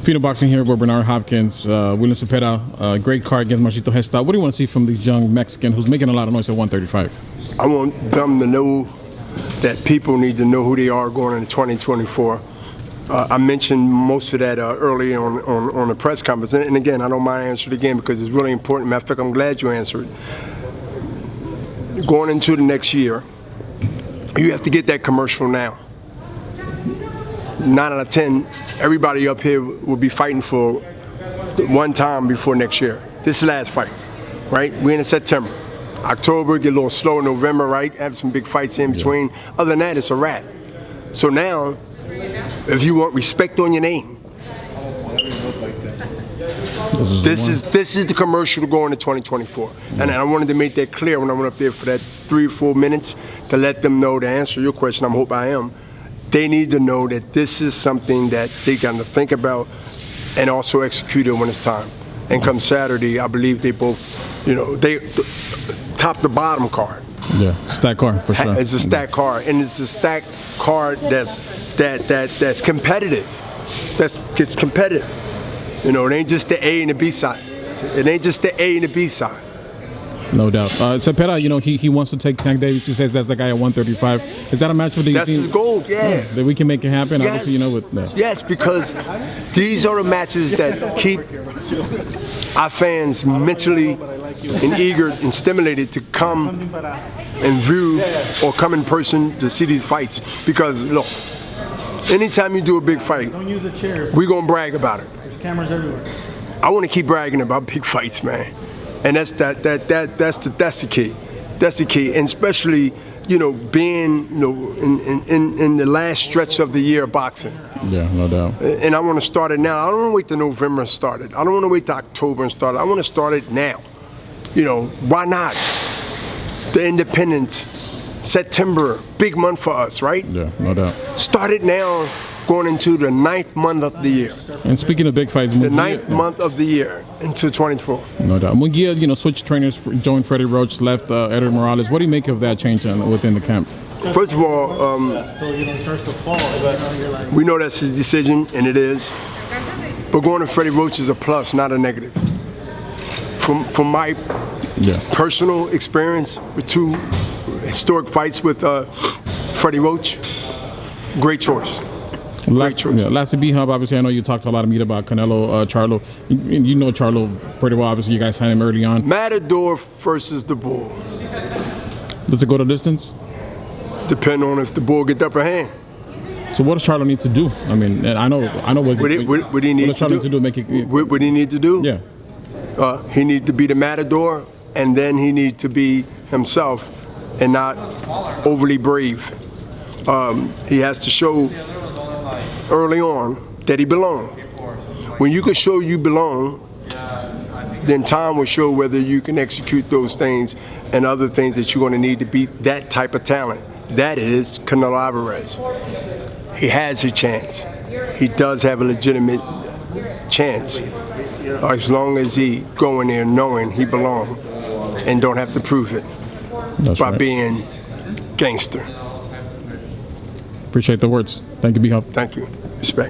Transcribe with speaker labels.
Speaker 1: Pino Boxing here with Bernard Hopkins, William Cepeda, great card against Marcito Hesta. What do you want to see from this young Mexican who's making a lot of noise at 135?
Speaker 2: I want them to know that people need to know who they are going into 2024. I mentioned most of that early on the press conference. And again, I don't mind answering it again because it's really important. Matter of fact, I'm glad you answered it. Going into the next year, you have to get that commercial now. 9 out of 10, everybody up here will be fighting for one time before next year. This is the last fight, right? We're in September. October, get a little slow in November, right? Have some big fights in between. Other than that, it's a wrap. So now, if you want respect on your name, this is the commercial to go into 2024. And I wanted to make that clear when I went up there for that 3 or 4 minutes to let them know, to answer your question, I hope I am. They need to know that this is something that they got to think about and also execute it when it's time. And come Saturday, I believe they both, they top to bottom card.
Speaker 1: Yeah, stack card for sure.
Speaker 2: It's a stack card, and it's a stack card that's competitive. It's competitive. It ain't just the A and the B side. It ain't just the A and the B side.
Speaker 1: No doubt. Cepeda, he wants to take Tank Davis. He says that's the guy at 135. Is that a match for the?
Speaker 2: That's his goal. Yeah.
Speaker 1: That we can make it happen.
Speaker 2: Yes.
Speaker 1: Obviously,
Speaker 2: Yes, because these are the matches that keep our fans mentally and eager and stimulated to come and view or come in person to see these fights. Because look, anytime you do a big fight, we're gonna brag about it.
Speaker 3: There's cameras everywhere.
Speaker 2: I want to keep bragging about big fights, man. And that's the key. That's the key, and especially being in the last stretch of the year of boxing.
Speaker 1: Yeah, no doubt.
Speaker 2: And I want to start it now. I don't want to wait till November and start it. I don't want to wait till October and start it. I want to start it now. Why not? The Independence, September, big month for us, right?
Speaker 1: Yeah, no doubt.
Speaker 2: Start it now, going into the 9th month of the year.
Speaker 1: And speaking of big fights,
Speaker 2: the 9th month of the year into 24.
Speaker 1: No doubt. Munguia, switched trainers, joined Freddie Roach, left Edward Morales. What do you make of that change within the camp?
Speaker 2: First of all, we know that's his decision, and it is. But going to Freddie Roach is a plus, not a negative. From my personal experience with 2 historic fights with Freddie Roach, great choice.
Speaker 1: Last B-Hub, obviously, I know you talked a lot of meat about Canelo, Charlo. You know Charlo pretty well, obviously. You guys signed him early on.
Speaker 2: Matador versus the Bull.
Speaker 1: Does it go the distance?
Speaker 2: Depend on if the Bull get the upper hand.
Speaker 1: So what does Charlo need to do? I mean, and I know what
Speaker 2: he need to do. What he need to do?
Speaker 1: Yeah.
Speaker 2: He need to be the Matador, and then he need to be himself and not overly brave. He has to show early on that he belongs. When you can show you belong, then time will show whether you can execute those things and other things that you're going to need to beat that type of talent. That is Canelo Álvarez. He has a chance. He does have a legitimate chance, as long as he go in there knowing he belongs and don't have to prove it by being gangster.
Speaker 1: Appreciate the words. Thank you, B-Hub.
Speaker 2: Thank you. Respect.